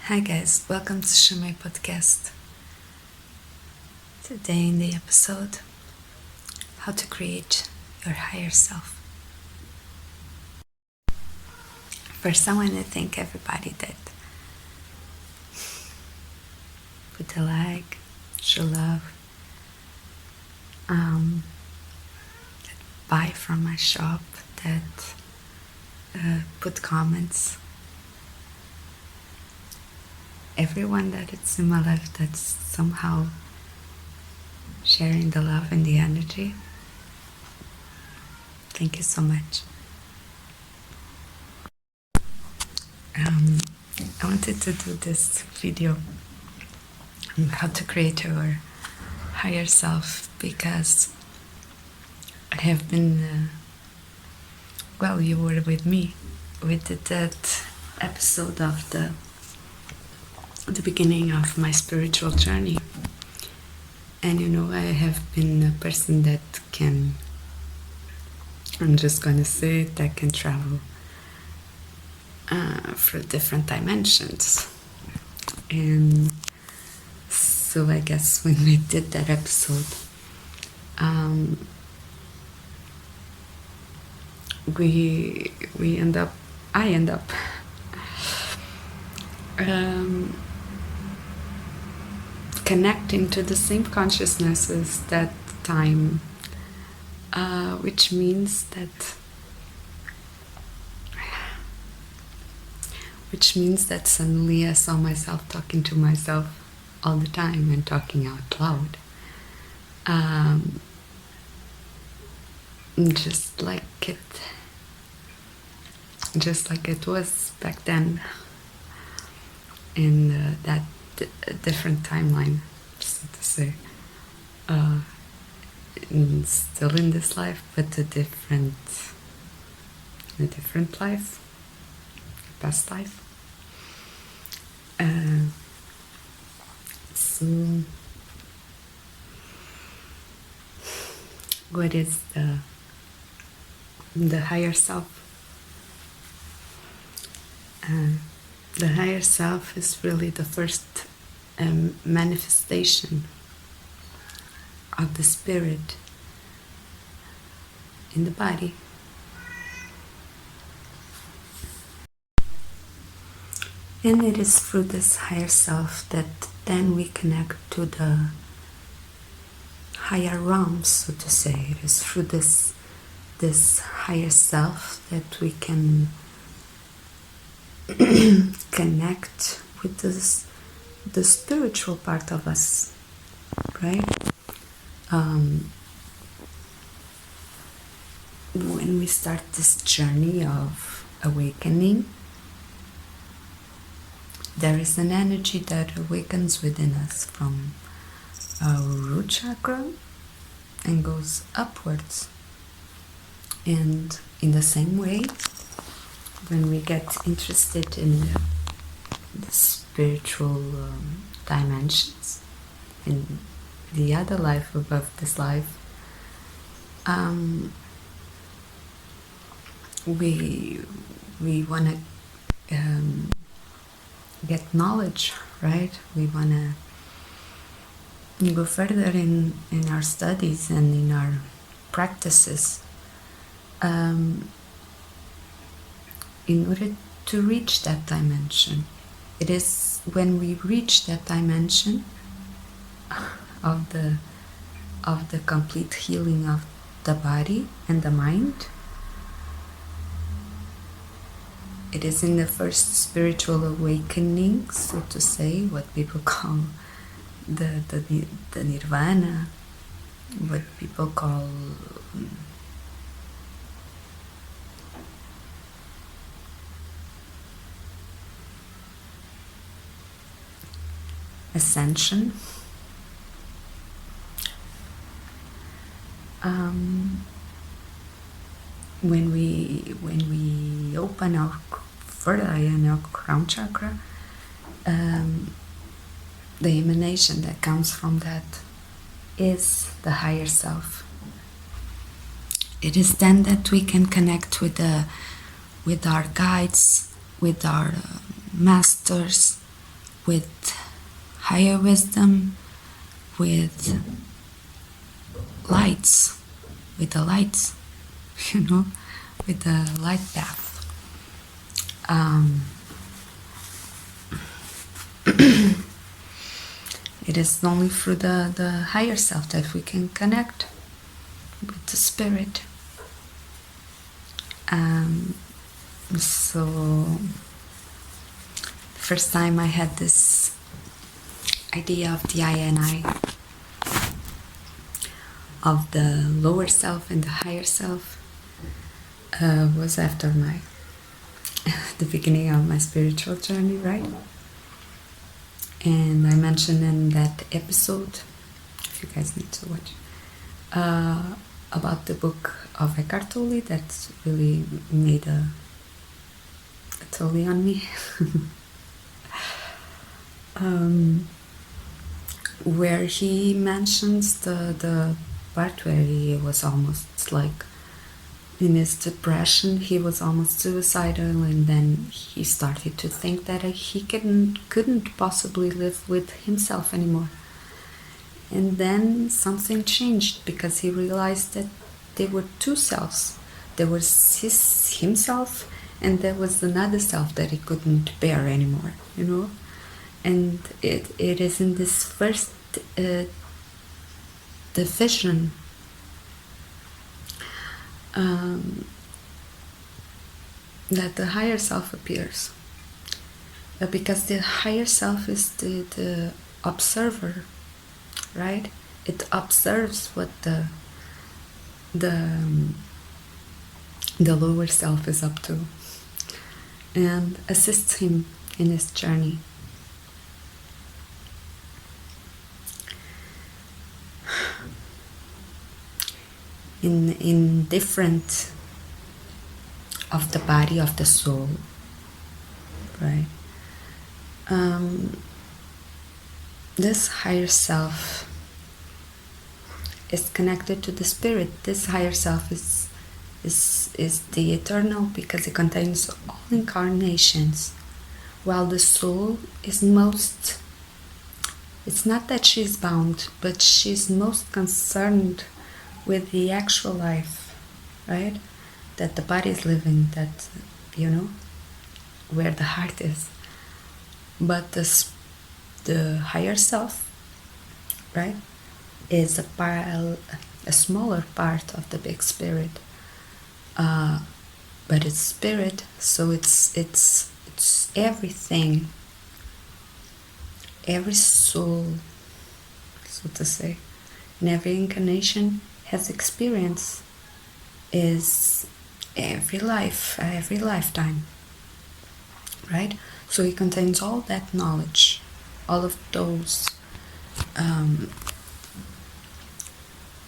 Hi guys, welcome to Shamayim Podcast. Today in the episode, how to create your higher self. First I want to thank everybody that put a like, show love, that buy from my shop, that put comments. Everyone that is in my life that's somehow sharing the love and the energy. Thank you so much. I wanted to do this video on how to create your higher self because I have been, you were with me. We did that episode of the beginning of my spiritual journey, and I have been a person that can, I'm just gonna say it, that can travel through different dimensions. And so I guess when we did that episode, I end up connecting to the same consciousnesses that time, which means that suddenly I saw myself talking to myself all the time and talking out loud, just like it was back then in that different timeline, so to say, still in this life, but a different life, past life. So what is the higher self? The higher self is really the first manifestation of the spirit in the body. And it is through this higher self that then we connect to the higher realms, so to say. It is through this higher self that we can connect with the spiritual part of us, right? When we start this journey of awakening, there is an energy that awakens within us from our root chakra and goes upwards. And in the same way, when we get interested in the spiritual dimensions, in the other life above this life, we want to get knowledge, right? We want to go further in our studies and in our practices, in order to reach that dimension. It is when we reach that dimension of the complete healing of the body and the mind. It is in the first spiritual awakening, so to say, what people call the nirvana, what people call ascension. When we open our third eye and our crown chakra, the emanation that comes from that is the higher self. It is then that we can connect with our guides, with our masters, with higher wisdom, with lights, with the lights, with the light path. It is only through the higher self that we can connect with the spirit. So the first time I had this idea of the I and I, of the lower self and the higher self, was after the beginning of my spiritual journey, right? And I mentioned in that episode, if you guys need to watch, about the book of Eckhart Tolle that really made a Tolle on me. Where he mentions the part where he was almost like in his depression, he was almost suicidal, and then he started to think that he couldn't possibly live with himself anymore. And then something changed, because he realized that there were two selves. There was himself, and there was another self that he couldn't bear anymore, And it is in this first division that the higher self appears, because the higher self is the observer, right? It observes what the lower self is up to and assists him in his journey. In different of the body of the soul, right? This higher self is connected to the spirit. This higher self is the eternal, because it contains all incarnations, while the soul is most, it's not that she's bound, but she's most concerned with the actual life, right? That the body is living, that, where the heart is. But the higher self, right, is a smaller part of the big spirit. But it's spirit, so it's everything, every soul, so to say, in every incarnation has experience, is every life, every lifetime, right? So it contains all that knowledge, all of those,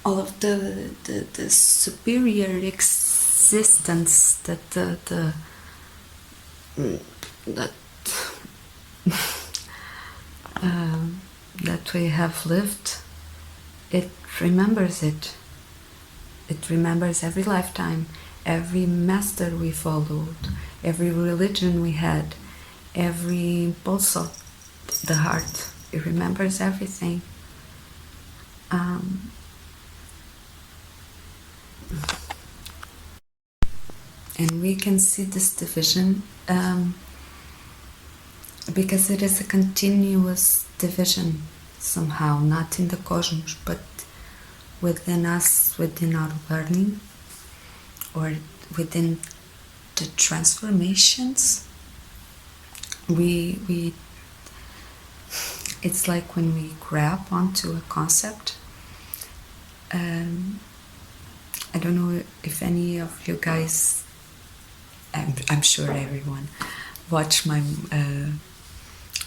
all of the superior existence that that we have lived. It remembers it. It remembers every lifetime, every master we followed, every religion we had, every impulse of the heart. It remembers everything. And we can see this division because it is a continuous division somehow, not in the cosmos, but within us, within our learning, or within the transformations. We it's like when we grab onto a concept. I don't know if any of you guys, I'm sure everyone, watched my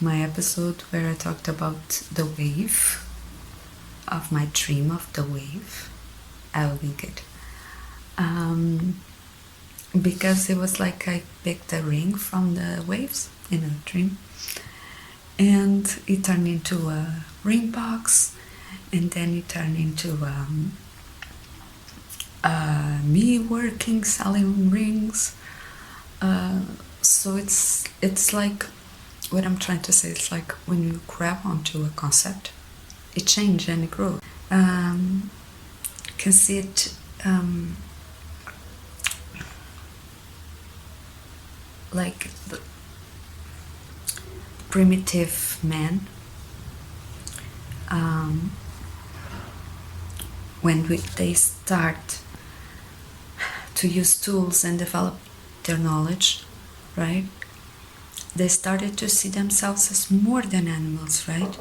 my episode where I talked about the wave, of my dream of the wave. I'll link it. Because it was like I picked a ring from the waves in a dream, and it turned into a ring box, and then it turned into me working, selling rings. So it's like what I'm trying to say is like when you grab onto a concept, it changes and it grows. Can see it like the primitive man. When they start to use tools and develop their knowledge, right? They started to see themselves as more than animals, right?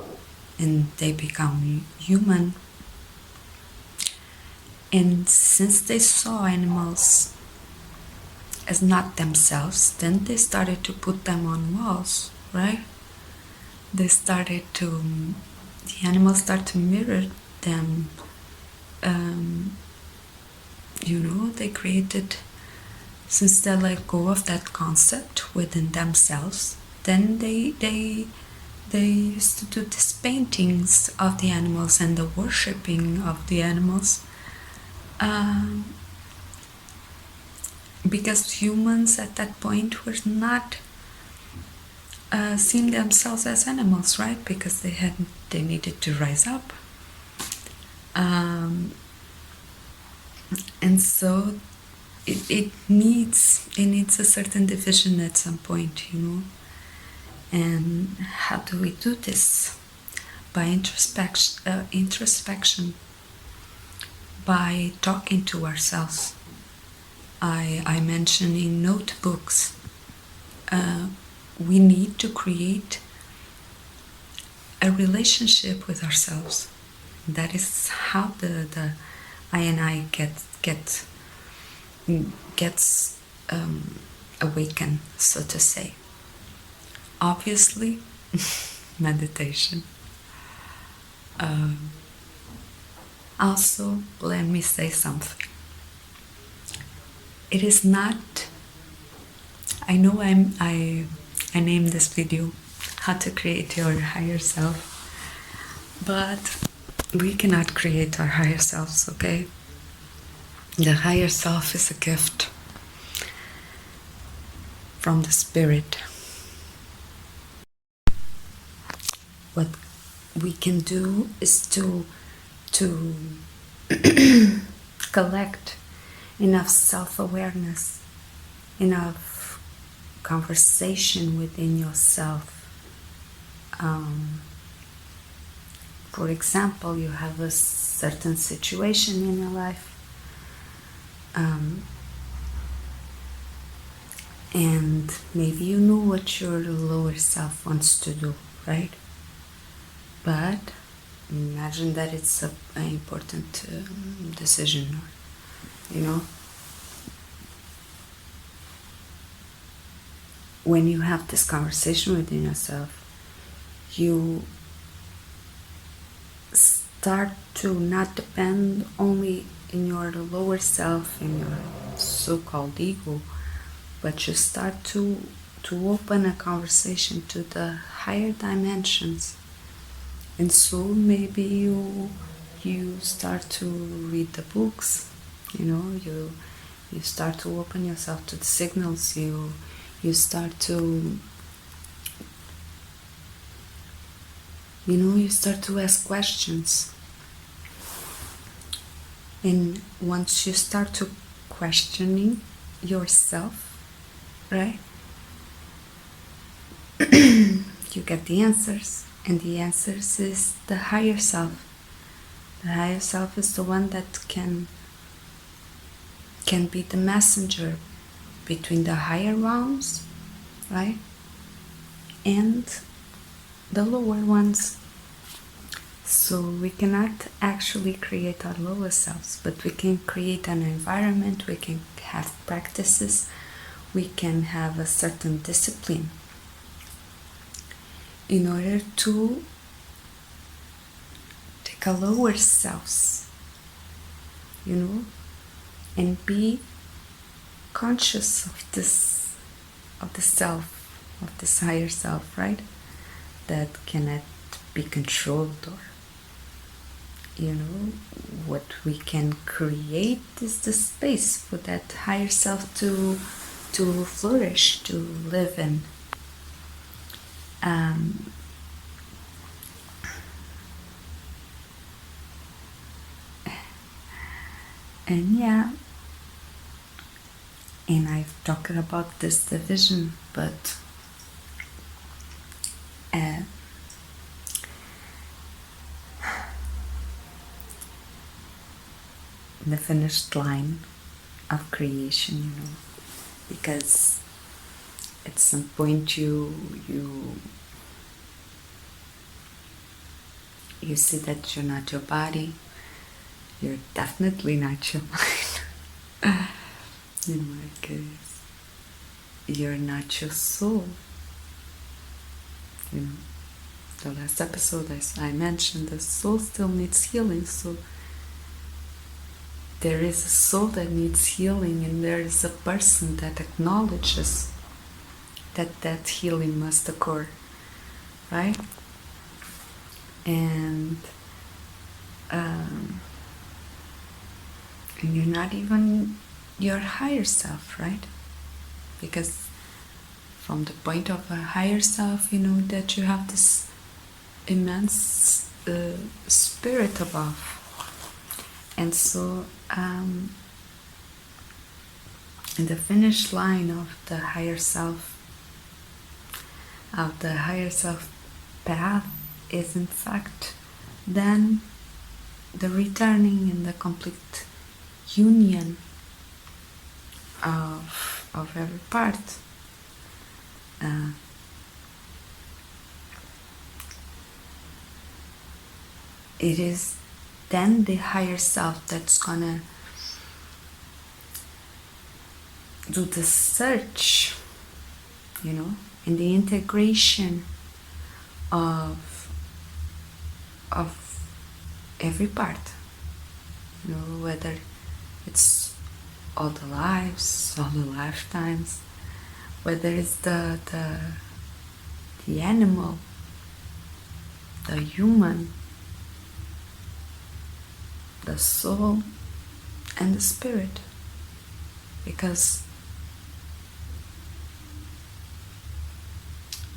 And they become human. And since they saw animals as not themselves, then they started to put them on walls, right? They started to, the animals start to mirror them. They created, since they let go of that concept within themselves, then they used to do these paintings of the animals and the worshipping of the animals, because humans at that point were not seeing themselves as animals, right? Because they needed to rise up. And so it needs a certain division at some point, And how do we do this? By introspection, by talking to ourselves. I mentioned in notebooks, we need to create a relationship with ourselves. That is how the I and I gets awakened, so to say. Obviously, meditation. Also, let me say something. It is not. I know I named this video "How to Create Your Higher Self," but we cannot create our higher selves, okay? The higher self is a gift from the spirit. What we can do is to collect enough self-awareness, enough conversation within yourself. For example, you have a certain situation in your life, and maybe you know what your lower self wants to do, right? But imagine that it's an important decision, When you have this conversation within yourself, you start to not depend only in your lower self, in your so-called ego, but you start to open a conversation to the higher dimensions. And so maybe you start to read the books, you start to open yourself to the signals, you start to you start to ask questions. And once you start to questioning yourself, right, you get the answers. And the answers is the higher self. The higher self is the one that can be the messenger between the higher realms, right, and the lower ones. So we cannot actually create our lower selves, but we can create an environment, we can have practices, we can have a certain discipline in order to take a lower selves, and be conscious of this higher self, right? That cannot be controlled, or what we can create is the space for that higher self to flourish, to live in. Um, and yeah, and I've talked about this division, but the finished line of creation, because at some point you see that you're not your body, you're definitely not your mind. In my case, you're not your soul. The last episode I mentioned the soul still needs healing, so there is a soul that needs healing, and there is a person that acknowledges that healing must occur, right? And you're not even your higher self, right? Because from the point of a higher self, that you have this immense spirit above. And so in the finish line of the higher self path is in fact then the returning and the complete union of every part. It is then the higher self that's gonna do the search, and the integration of every part, whether it's all the lives, all the lifetimes, whether it's the animal, the human, the soul, and the spirit, because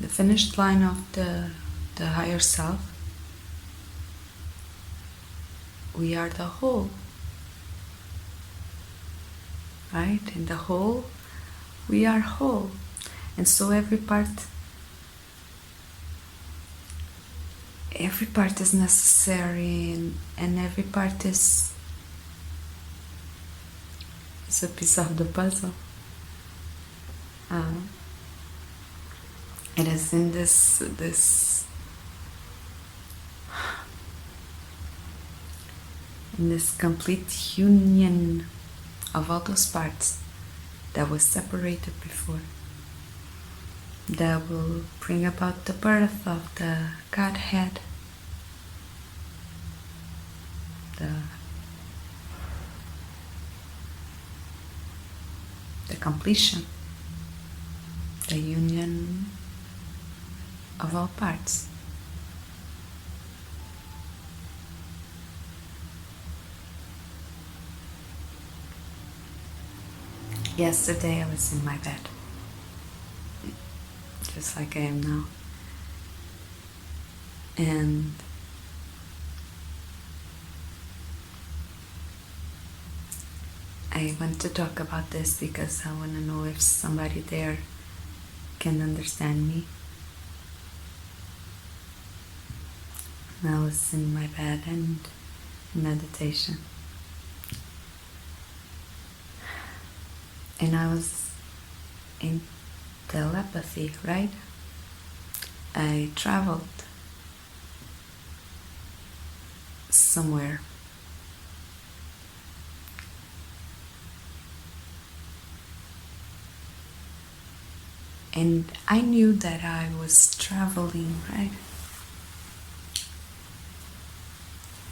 the finished line of the higher self, we are the whole, right? In the whole, we are whole, and so every part is necessary, and every part is a piece of the puzzle. It is in this complete union of all those parts that was separated before that will bring about the birth of the Godhead, the completion, the union of all parts. Yesterday I was in my bed, just like I am now, and I want to talk about this because I want to know if somebody there can understand me. And I was in my bed and in meditation, and I was in telepathy, right? I traveled somewhere. And I knew that I was traveling, right?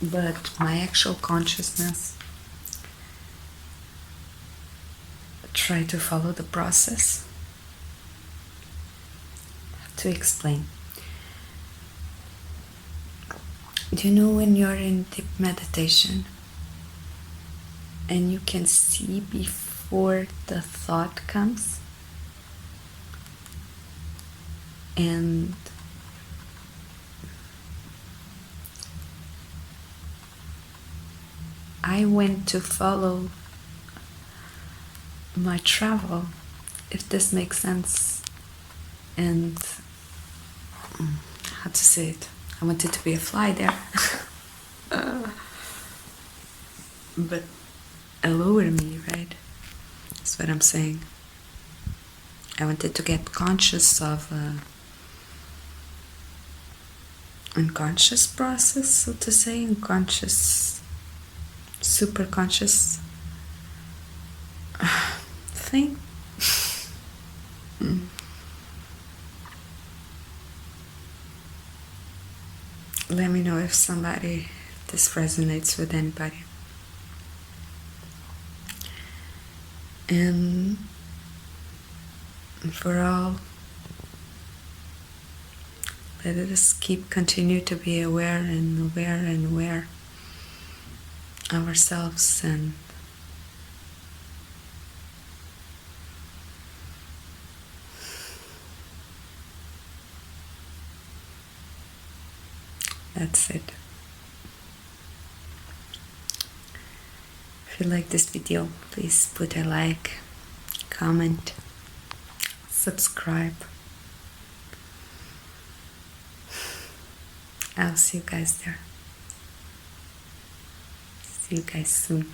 But my actual consciousness tried to follow the process. To explain. Do you know when you're in deep meditation and you can see before the thought comes? And I went to follow my travel, if this makes sense. And how to say it? I wanted to be a fly there. But lower me, right? That's what I'm saying. I wanted to get conscious of unconscious process, so to say, unconscious, super conscious thing. Let me know if this resonates with anybody. And for all, let us continue to be aware of ourselves, and that's it. If you like this video, please put a like, comment, subscribe. I'll see you guys there. See you guys soon.